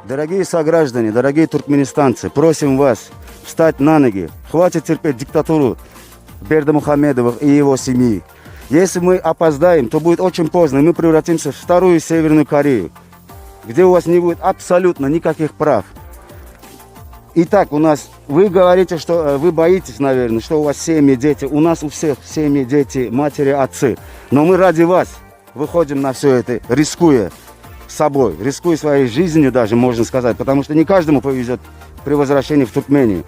Дорогие сограждане, дорогие туркменистанцы, просим вас встать на ноги. Хватит терпеть диктатуру Бердымухамедова и его семьи. Если мы опоздаем, то будет очень поздно, и мы превратимся в вторую Северную Корею, где у вас не будет абсолютно никаких прав. Итак, у нас, вы говорите, что вы боитесь, наверное, что у вас семьи, дети. У нас у всех семьи, дети, матери, отцы. Но мы ради вас выходим на все это, рискуя собой, рискуя своей жизнью даже, можно сказать, потому что не каждому повезет при возвращении в Туркмению.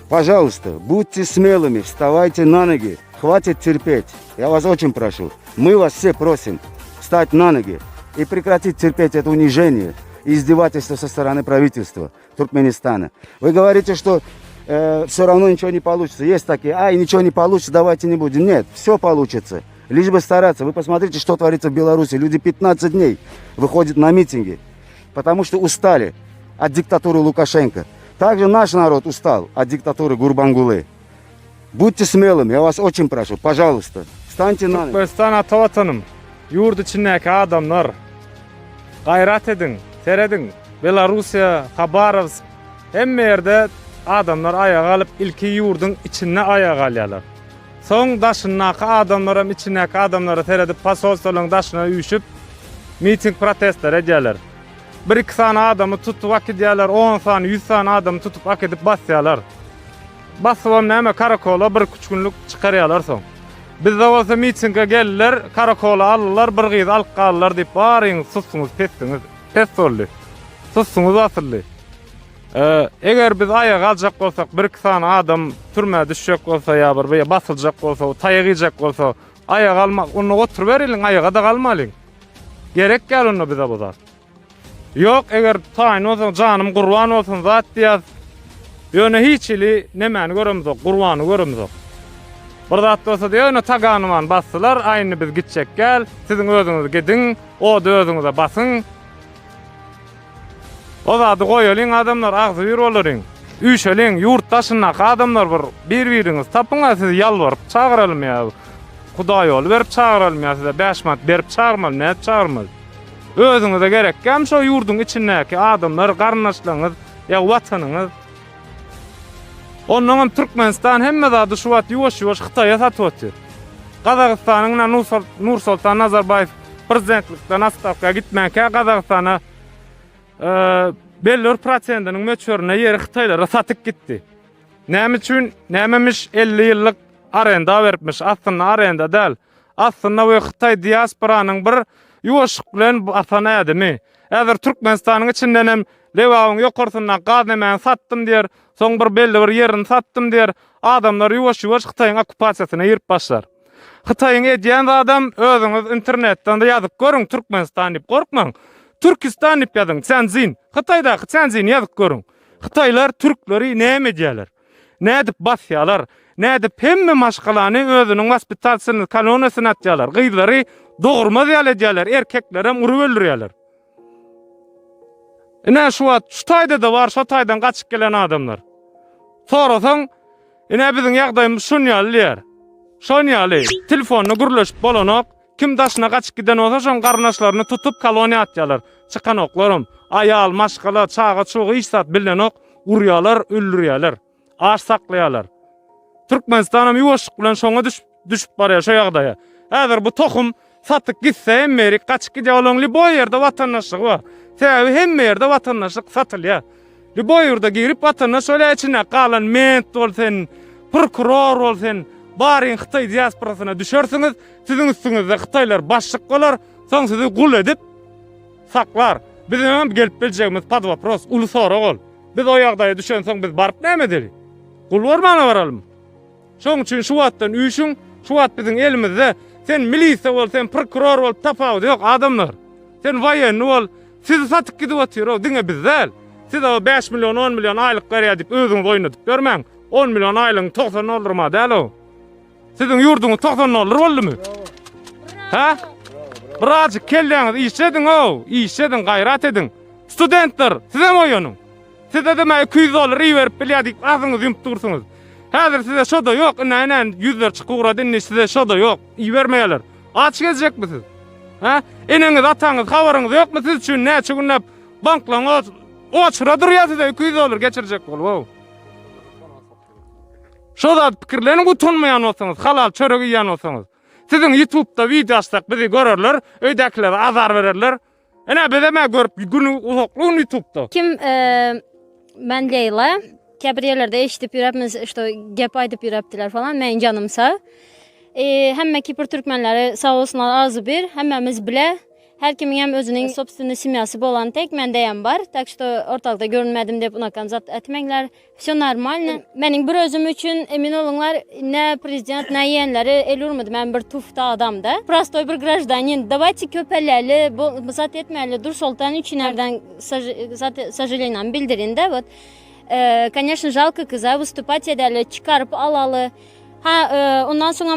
Пожалуйста, будьте смелыми, вставайте на ноги, хватит терпеть. Я вас очень прошу. Мы вас все просим встать на ноги и прекратить терпеть это унижение и издевательство со стороны правительства Туркменистана. Вы говорите, что все равно ничего не получится. Есть такие, ничего не получится, давайте не будем. Нет, все получится. Лишь бы стараться. Вы посмотрите, что творится в Беларуси. Люди 15 дней выходят на митинги, потому что устали от диктатуры Лукашенко. Также наш народ устал от диктатуры Гурбангулы. Будьте смелыми, я вас очень прошу. Пожалуйста, встаньте на ноги. Türkmenistan ata vatanım, yurt içindeki adamlar, gayret edin, teredin. Belarusya, Khabarovsk, hemme yerde adamlar ayağa alıp ilki yurdun içine ayağa alıyorlar. Son daşındaki adamlara, içindeki adamlara teredip pasolsolun daşına uyuşup miting protestler ediyorlar. Bir iki tane adamı tutup hak ediyorlar, 10 tane, 100 tane adamı tutup hak edip basıyorlar. Basıp hemen karakola bir küçük günlük çıkarıyorlar son. Bizde olsa mitinge gelirler, karakola alırlar, bir gıyız alıp kalırlar deyip bağırın, sussunuz, pes oldu. Sussunuz asırlı. Eğer biz ayağa alacak olsak, bir iki tane adam türmeye düşecek olsa ya bir basılacak olsa, tayagıyacak olsa, ayağa almak, onu otur verilin, ayağa da kalmalıyın. Gerek gel onu bize bozar. Yok, eğer tayin olsun, canım kurban olsun, zat diyaz. Yöne hiç ili nemeni görümüz yok, kurbanı görümüz yok. Bir zat olsa diyor, onu taganıman bastılar, aynı biz gidecek gel, sizin özünüz gidin, o da özünüze basın. O zatı koyalın adamlar, ağzı bir olurun. Üşelin, yurttaşındaki adamlar bir-biriniz tapına sizi yalvarıp çağıralım ya. Kuda yol verip çağıralım ya size, 5 manat berip çağırmalı, ne çağırmalı. Özünüze gerekken şu yurdun içindeki adamlar, karnaşlarınız, ya vatanınız. Onun Türkmenistan hemme zadı şu vat yuvaş Xitay'a satıvatır. Kazakistan'ın Nursultan Nazarbayev prezidentlikten astavka gitmekle Kazakistan'a belli prosentinin meçhörüne yeri Xitaylara satıp gitti. Nememiş 50 yıllık arenda veripmiş. Aslında arenda değil. Aslında bu Xitay diasporanın bir yuvaşık bilen asana edimi. Eğer Türkmenistan'ın içinden hem levağın yokursundan gaznemen sattım diyer. Son bir belli bir yerini sattım diyer. Adamlar yuvaş Xitay'ın okupasiyasına yirip başlar. Xitay'ın ediyen adam özünüz internetten de yazıp görün Türkmenistan deyip korkmayın. Türkistan deyip yazın, Tenzin. Xitay'daki Tenzin yazıp görün. Xitaylar Türkleri ne ediyorlar? Ne edip basıyorlar? Ne edip hemme maşkalanı özünün hospitalsını, kolonisini atıyorlar. Gıyları doğurma ediyorlar. Erkeklere muru öldürüyorlar. Ne şu tayda da var, şu taydan kaçıp gelen adamlar. Sonrasan, bizim yağdayımız şunyalılar. Şunyalı, telefonunu gürleşip bolanak, kim daşına kaçıp giden olsa şun karnaşlarını tutup koloniya atıyorlar. Çıkan oklarım, ayal, maşkala, çağa, çoğu iş saat bilen ok, uruyorlar, öldürüyorlar. Ağaç saklayalar. Türkmenistan'ım yuvaşık bilen şuna düşüp baraya şu yağdaya. Eğer bu tohum satık gitse hemmeri kaçıp gidiyor olan bu yerde vatandaşlık var. Sebebi hem yerde vatandaşlık satılıyor. Bu yurda girip vatandaş öyle içine kalan ment olsun, prokuror olsun, bari Xitay diasporasına düşersiniz, sizin üstünüzde Xitaylar başlık olar, son sizi kul edip saklar. Bizim hemen gelip bileceğimiz padvapros, ulu soru ol. Biz o yağdaya düşen son biz barıp ne edeli? Kul varmana varalım. Şunun için şu vattan üyüşün, şu vat bizim elimizde, sen milisa ol, sen prokuror ol, tafavut yok adamlar. Sen vayen ol, sizi satıp gidip atıyor, dine biz değil. Siz o 5 milyon, 10 milyon aylık karıya deyip özünüz oynatıp görmen. 10 milyon aylığın 90 olur mu değil o? Sizin yurdunuz 90 olur oldu mu? Ha? Birazcık kelleniz işledin o. İşledin, gayret edin. Studentler, size mi oyunun? Size de 200 dolar iyi verip bilya deyip ağzınızı yumup dursunuz. Hazır size şoda yok, inan yüzler çıkıvra dinle size şoda yok. İyi vermeyeler. Aç gezecek misiniz? Ha? Eniniz, atanız, havarınız yok mu siz için ne çıkınıp banklanız, O çıra duryatı da 200 dolar geçirecek bolup. Şo da pikirlerini gutunmayan olsanız, halal çörek yiyen olsanız. Sizin YouTube'da video açsak bizi görürler, öydekiler azar verirler. Ene bedeme görüp günü uzakluğun YouTube'da. Kim ben Leyla. Kabriyelerde eşitip yürüpmiz, işte gep aydıp yürüptiler falan. Men canımsa. Hemme Kipr Türkmenleri sağ olsunlar azı bir. Hemmemiz bile. Her kimin hem özünün sobstini simyası bolan tek mendeyem var. Tak işte ortalıkta görünmedim de buna kanzat etmekler. Все normal. Benim bir özüm için emin olunlar ne prezident ne yeğenleri el urmadı. Ben bir tufta adamda. Prostoy bir gражданин. Давайте köpelerle zat etmeli. Dur Sultan için nereden сожалением bildirin de. Вот. Конечно, жалко kıza выступать ederli, çıkarıp alalı. Ondan sonra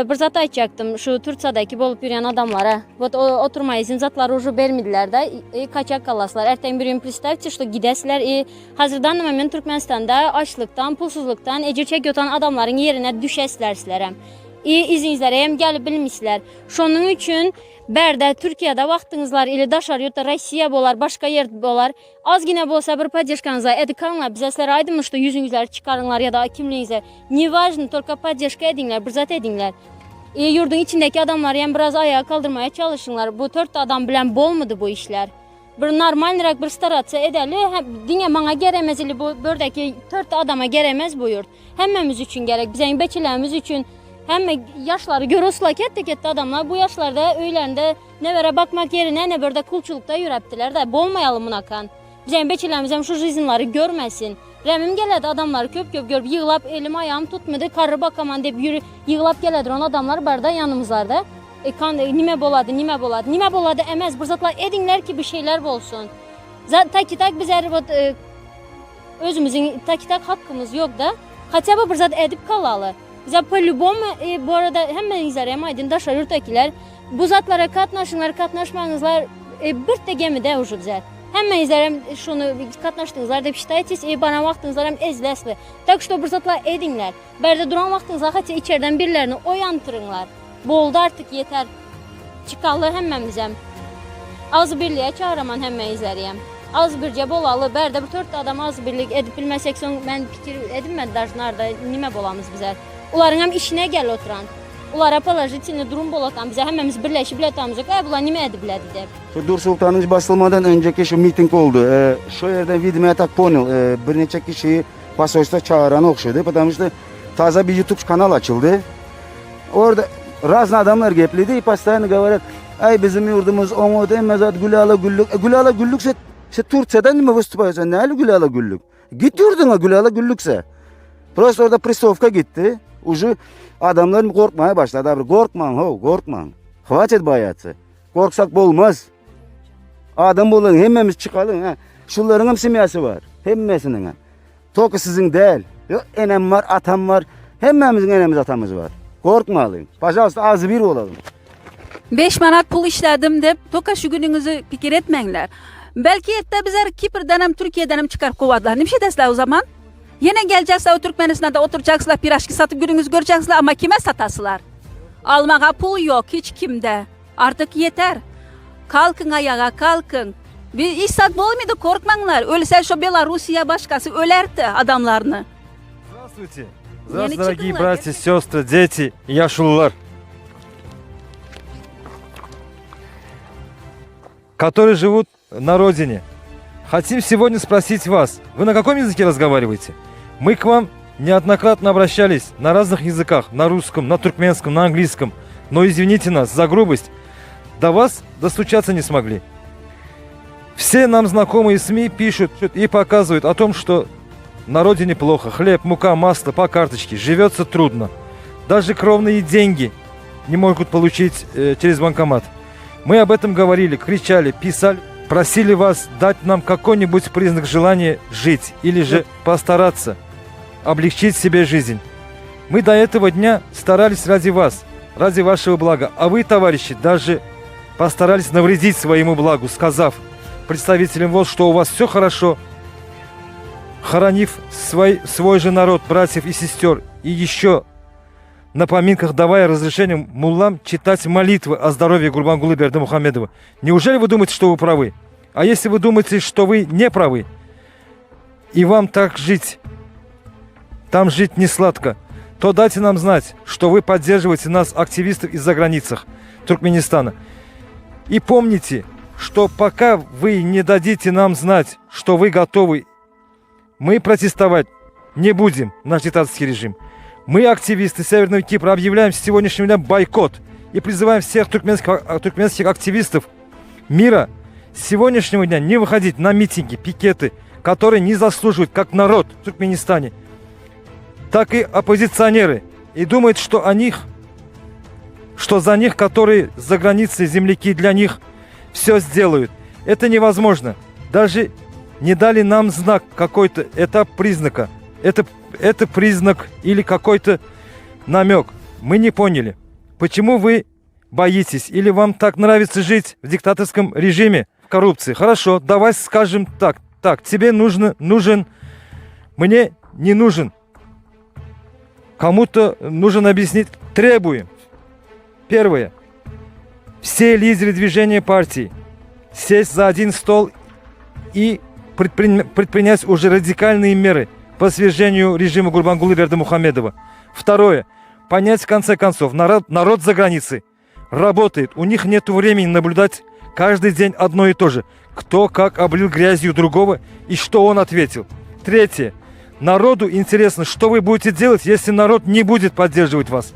bir zat açacaktım şu Turkiyadaki bolup yürüyen adamlara. Вот oturma izin zatları ucu vermediler de kaçak kalaslar. Erten bir gün представьте, что gidesler. Hazırdan hemen Türkmenistan'da açlıktan, pulsuzluktan, ecir çekiyotan adamların yerine düşesler. İzinizlere hem gelip bilmişler. Şunun için berde Türkiye'de vaxtınızlar ile daşar yurtta Rusya bolar, başka yer bolar. Az yine bolsa bir поддержкаңызга edikanlar bizesler aydınmıştı yüzünüzler çıkarınlar ya da kimliğinize. Ne важно, только поддержка edinler, bir zat edinler. Yurdun içindeki adamlar yani biraz ayağa kaldırmaya çalışınlar. Bu 4 adam bilen bolmadı bu işler. Bir normal bir staratsa ederli. Dine bana geremez ili bu buradaki 4 adama geremez bu yurt. Hemmemiz için gerek, bizim beçilerimiz için. Hem yaşları görüyorlar ki adamlar bu yaşlarda öylerinde ne vere bakmak yerine ne böyle kulçulukta yürüptiler de bolmayalım munakan. Bizim beçilerimiz şu jizinları görmesin. Remim geledi adamlar köp görüp yığılap elim ayağım tutmadı karı bakaman deyip yığılap geledi on adamlar barda yanımızlarda. Nime boladı emez burzatlar edinler ki bir şeyler bolsun. Tak bizler özümüzün tak hakkımız yok da hatta burzat edip kalalı. Bize по-любому bu arada hemen izlerim aydın daşa yurttakiler bu zatlara katnaşmanızlar bir de gemide ucu bize. Hemen izlerim şunu katnaştığınızlar da piştayetiz bana vaxtınızlar hem ezlesli. Tak işte bu zatlar edinler. Berde duran vaxtınızlar hatta içeriden birilerini oyantırınlar. Boldu artık yeter. Çıkalı hemen bizem. Az birliğe çağıraman hemen izlerim. Az birce bolalı berde bir 4 adam az birlik edip bilmesek son ben fikir edinmedi daşnarda nime bolamız bize. Uların hem işine gel oturan. Ulara palajitini durum bolatan bize hemimiz birleşip biletamızı bunlar nime edip dedi. Şu Dur Sultan'ın basılmadan önceki şu miting oldu. Şu yerden видимо я так понял. Bir neçe kişiyi pasoysta çağıran okşadı. Потому что taze bir YouTube kanal açıldı. Orada razne adamlar gepledi. Постоянно говорят, ay bizim yurdumuz omud emezat gülala güllük. Gülala güllükse Türkçeden mi выступаешь? Ne gülala güllük? Git yurduna gülala güllükse. Просто orada pристовка gitti. Ucu adamlar korkmaya başladı abi. Korkman. Hvaçet bayatı. Korksak bolmaz. Adam bulun hemmemiz çıkalım. Şunların hem simyası var. Hemmesinin. Toku sizin değil. Enem var, atam var. Hemmemizin enemiz atamız var. Korkmayalım. Pajavsta az bir olalım. 5 manat pul işledim de toka şu gününüzü fikir etmengler. Belki ette bizler Kipr'den hem Türkiye'den hem çıkar kovadılar. Ne şey desler o zaman? Yine geleceksler o Türkmenistan'da oturacaksınlar, piraşki satıp gününüzü göreceksiniz ama kime satasılar? Almağa pul yok hiç kimde. Artık yeter. Kalkın ayağa kalkın. Bir iş sat bolmaydı korkmanlar. Ölse şu Belarusya başkası ölerdi adamlarını. Здравствуйте. Здравствуйте, дорогие братья, сестры, дети и яшулулар, которые живут на родине. Хотим сегодня спросить вас, вы на каком языке разговариваете? Мы к вам неоднократно обращались на разных языках, на русском, на туркменском, на английском, но извините нас за грубость, до вас достучаться не смогли. Все нам знакомые СМИ пишут и показывают о том, что на родине плохо, хлеб, мука, масло по карточке, живется трудно. Даже кровные деньги не могут получить через банкомат. Мы об этом говорили, кричали, писали, просили вас дать нам какой-нибудь признак желания жить или же постараться облегчить себе жизнь. Мы до этого дня старались ради вас, ради вашего блага, а вы, товарищи, даже постарались навредить своему благу, сказав представителям ВОЗ, что у вас все хорошо, хоронив свой же народ, братьев и сестер, и еще на поминках давая разрешение муллам читать молитвы о здоровье Гурбангулы Бердымухамедова. Неужели вы думаете, что вы правы? А если вы думаете, что вы не правы, и вам так жить, там жить не сладко, то дайте нам знать, что вы поддерживаете нас, активистов из-за границах Туркменистана. И помните, что пока вы не дадите нам знать, что вы готовы, мы протестовать не будем, наш диктаторский режим. Мы, активисты Северного Кипра, объявляем с сегодняшнего дня бойкот и призываем всех туркменских активистов мира с сегодняшнего дня не выходить на митинги, пикеты, которые не заслуживают как народ в Туркменистане, так и оппозиционеры. И думают, что за них, которые за границей земляки, для них все сделают. Это невозможно. Даже не дали нам знак какой-то, это признака. Это признак или какой-то намек. Мы не поняли, почему вы боитесь или вам так нравится жить в диктаторском режиме, в коррупции. Хорошо, давай скажем так. Так, тебе нужен, мне не нужен. Кому-то нужно объяснить. Требуем. Первое. Все лидеры движения партии сесть за один стол и предпринять уже радикальные меры по свержению режима Гурбангулы Бердымухамедова. Второе. Понять в конце концов, народ за границей работает. У них нет времени наблюдать каждый день одно и то же. Кто как облил грязью другого и что он ответил. Третье. Народу интересно, что вы будете делать, если народ не будет поддерживать вас.